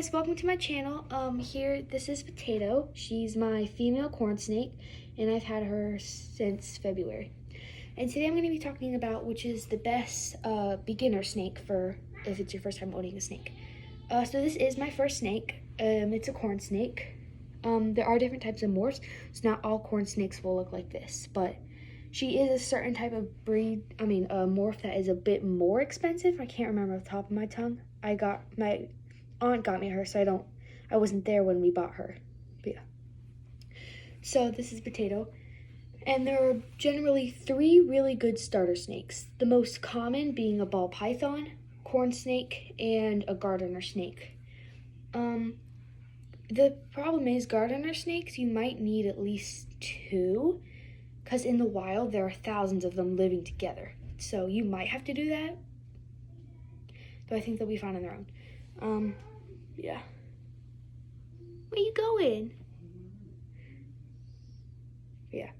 Guys, welcome to my channel. This is Potato. She's my female corn snake, and I've had her since February. And today I'm going to be talking about which is the best beginner snake for if it's your first time owning a snake. So this is my first snake. It's a corn snake. There are different types of morphs, so not all corn snakes will look like this, but she is a certain type of breed, morph that is a bit more expensive. I can't remember off the top of my tongue. My aunt got me her, so I wasn't there when we bought her. But yeah. So this is Potato. And there are generally 3 really good starter snakes. The most common being a ball python, corn snake, and a Gardner snake. The problem is Gardner snakes, you might need at least 2, because in the wild there are thousands of them living together. So you might have to do that, but I think they'll be fine on their own. Yeah. Where you going? Yeah.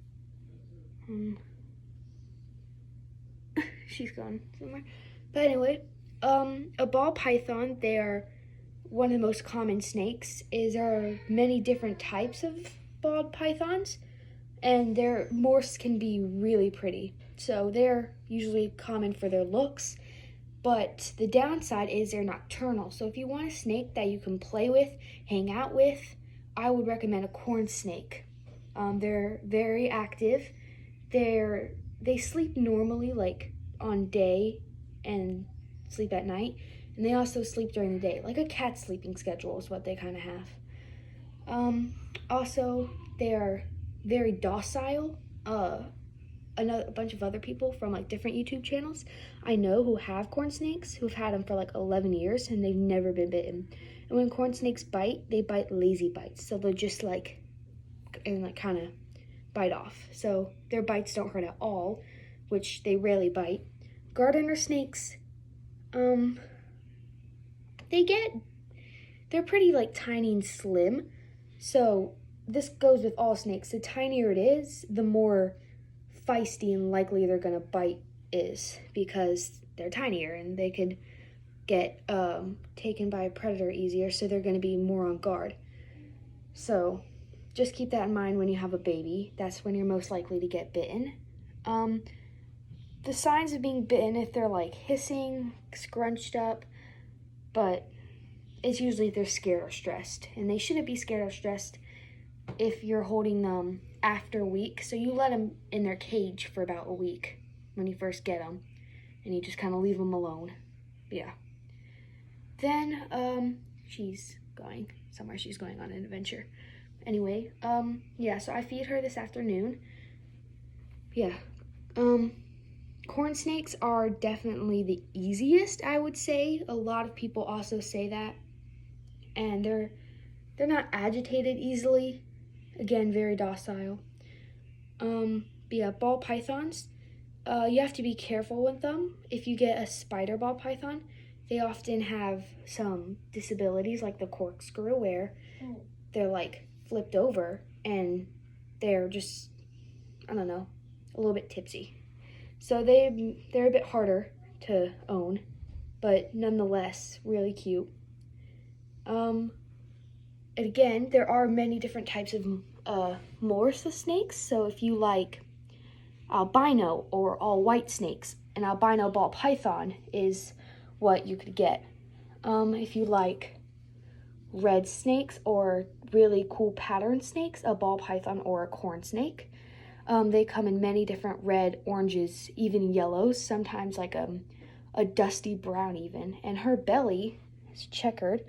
She's gone somewhere. But anyway, a ball python, they are one of the most common snakes. There are many different types of ball pythons, and their morphs can be really pretty. So they're usually common for their looks. But the downside is they're nocturnal. So if you want a snake that you can play with, hang out with, I would recommend a corn snake. They're very active. They sleep normally, like on day, and sleep at night. And they also sleep during the day. Like a cat sleeping schedule is what they kind of have. Also, they are very docile. A bunch of other people from like different YouTube channels I know who have corn snakes, who've had them for like 11 years and they've never been bitten. And when corn snakes bite, they bite lazy bites. So they'll just kind of bite off. So their bites don't hurt at all, which they rarely bite. Gardner snakes, they're pretty like tiny and slim. So this goes with all snakes. The tinier it is, the more feisty and likely they're gonna bite is, because they're tinier and they could get taken by a predator easier, so they're gonna be more on guard. So just keep that in mind when you have a baby. That's when you're most likely to get bitten. The signs of being bitten, if they're like hissing, scrunched up, but it's usually if they're scared or stressed, and they shouldn't be scared or stressed if you're holding them after a week. So you let them in their cage for about a week when you first get them, and you just kind of leave them alone. Yeah. Then she's going somewhere. She's going on an adventure. Anyway, yeah, so I feed her this afternoon. Yeah. Corn snakes are definitely the easiest, I would say. A lot of people also say that. And they're not agitated easily. Again, very docile. But yeah, ball pythons, you have to be careful with them. If you get a spider ball python, they often have some disabilities, like the corkscrew, where they're like flipped over and they're just, I don't know, a little bit tipsy. So they're a bit harder to own, but nonetheless, really cute. And again, there are many different types of morphs of snakes. So if you like albino or all white snakes, an albino ball python is what you could get. If you like red snakes or really cool pattern snakes, a ball python or a corn snake. They come in many different red, oranges, even yellows, sometimes like a dusty brown even. And her belly is checkered.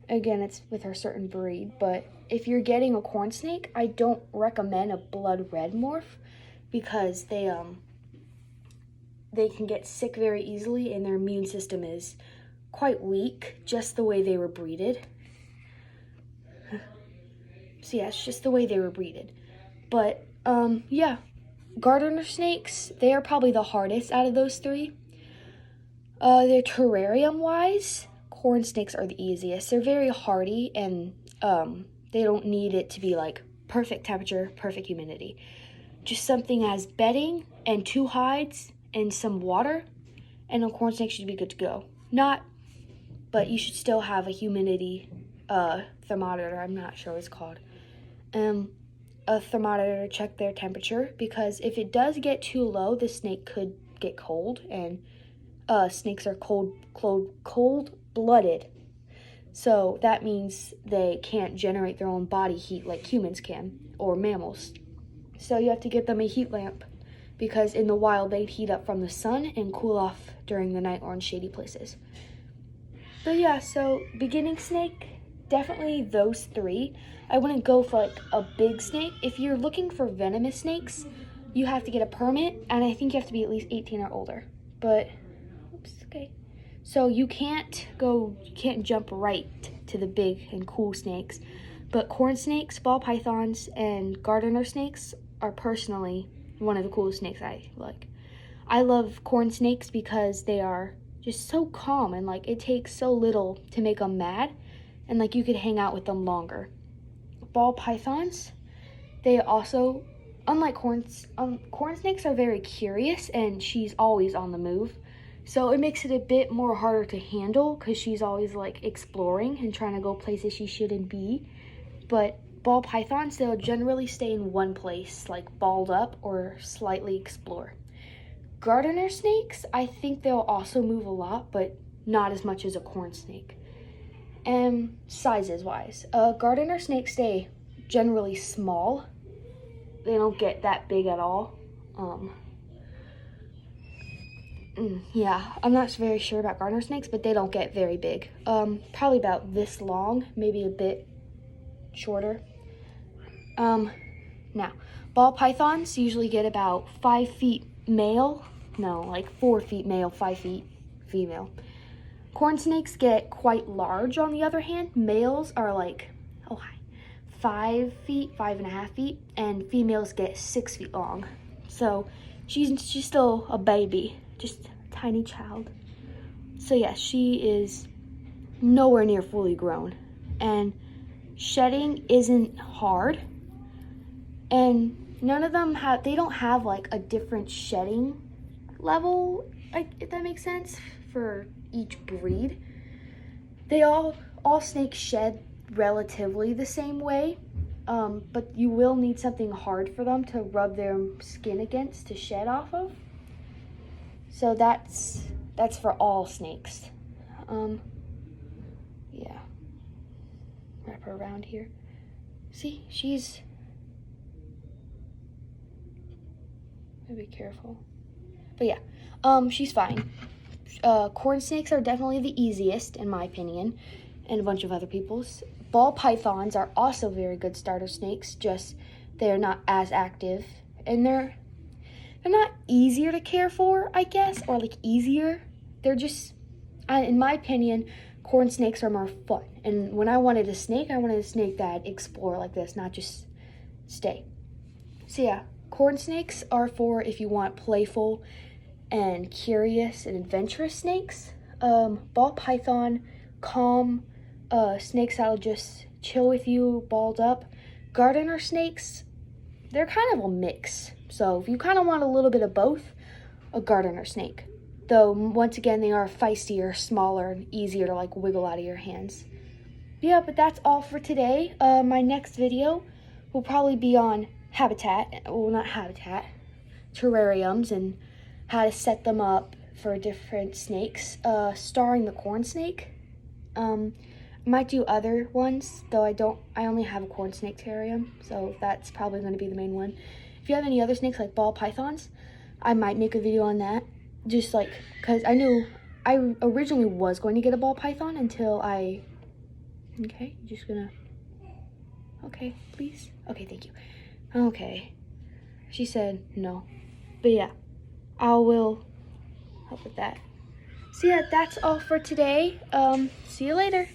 Again, it's with her certain breed, but if you're getting a corn snake, I don't recommend a blood red morph, because they can get sick very easily and their immune system is quite weak, just the way they were breeded. So yeah, it's just the way they were breeded. But yeah, Gardner snakes, they are probably the hardest out of those 3. They're terrarium-wise, corn snakes are the easiest. They're very hardy, and they don't need it to be like perfect temperature, perfect humidity. Just something as bedding and 2 hides and some water, and a corn snake should be good to go. Not but you should still have a humidity thermometer. I'm not sure what it's called. A thermometer to check their temperature, because if it does get too low, the snake could get cold, and snakes are cold-blooded. So that means they can't generate their own body heat like humans can, or mammals. So you have to get them a heat lamp, because in the wild they'd heat up from the sun and cool off during the night or in shady places. But yeah, so beginning snake, definitely those three. I wouldn't go for like a big snake. If you're looking for venomous snakes, you have to get a permit, and I think you have to be at least 18 or older. But, oops, okay. So you can't jump right to the big and cool snakes. But corn snakes, ball pythons, and Gardner snakes are personally one of the coolest snakes I like. I love corn snakes because they are just so calm, and like it takes so little to make them mad, and like you could hang out with them longer. Ball pythons, they also, unlike corn snakes are very curious, and she's always on the move. So it makes it a bit more harder to handle, because she's always like exploring and trying to go places she shouldn't be. But ball pythons, they'll generally stay in one place, like balled up or slightly explore. Gardner snakes, I think they'll also move a lot, but not as much as a corn snake. And sizes wise, Gardner snakes stay generally small. They don't get that big at all. Yeah, I'm not very sure about Gardner snakes, but they don't get very big. Probably about this long, maybe a bit shorter. Now, ball pythons usually get about 5 feet male. No, like 4 feet male, 5 feet female. Corn snakes get quite large, on the other hand. Males are like, 5 feet, 5.5 feet, and females get 6 feet long. So she's still a baby, just a tiny child. So yeah, she is nowhere near fully grown. And shedding isn't hard. And none of them they don't have like a different shedding level, if that makes sense, for each breed. They all snakes shed relatively the same way, but you will need something hard for them to rub their skin against to shed off of. So that's for all snakes. Yeah. Wrap her around here. See, she's, be careful. But yeah, she's fine. Corn snakes are definitely the easiest, in my opinion, and a bunch of other people's. Ball pythons are also very good starter snakes, just they're not as active, and they're not easier to care for, I guess, or like easier. They're just, in my opinion, corn snakes are more fun. And when I wanted a snake that explore like this, not just stay. So yeah, corn snakes are for if you want playful and curious and adventurous snakes. Ball python, calm, snakes that'll just chill with you, balled up. Gardner snakes, they're kind of a mix. So if you kind of want a little bit of both, a Gardner snake. Though, once again, they are feistier, smaller, and easier to like wiggle out of your hands. Yeah, but that's all for today. My next video will probably be on terrariums, and how to set them up for different snakes, starring the corn snake. Might do other ones, though I only have a corn snake terrarium, so that's probably going to be the main one. If you have any other snakes like ball pythons, I might make a video on that, just like, because I originally was going to get a ball python until okay, okay, please, okay, thank you, okay, she said no, but yeah, I will help with that. So yeah, that's all for today. See you later.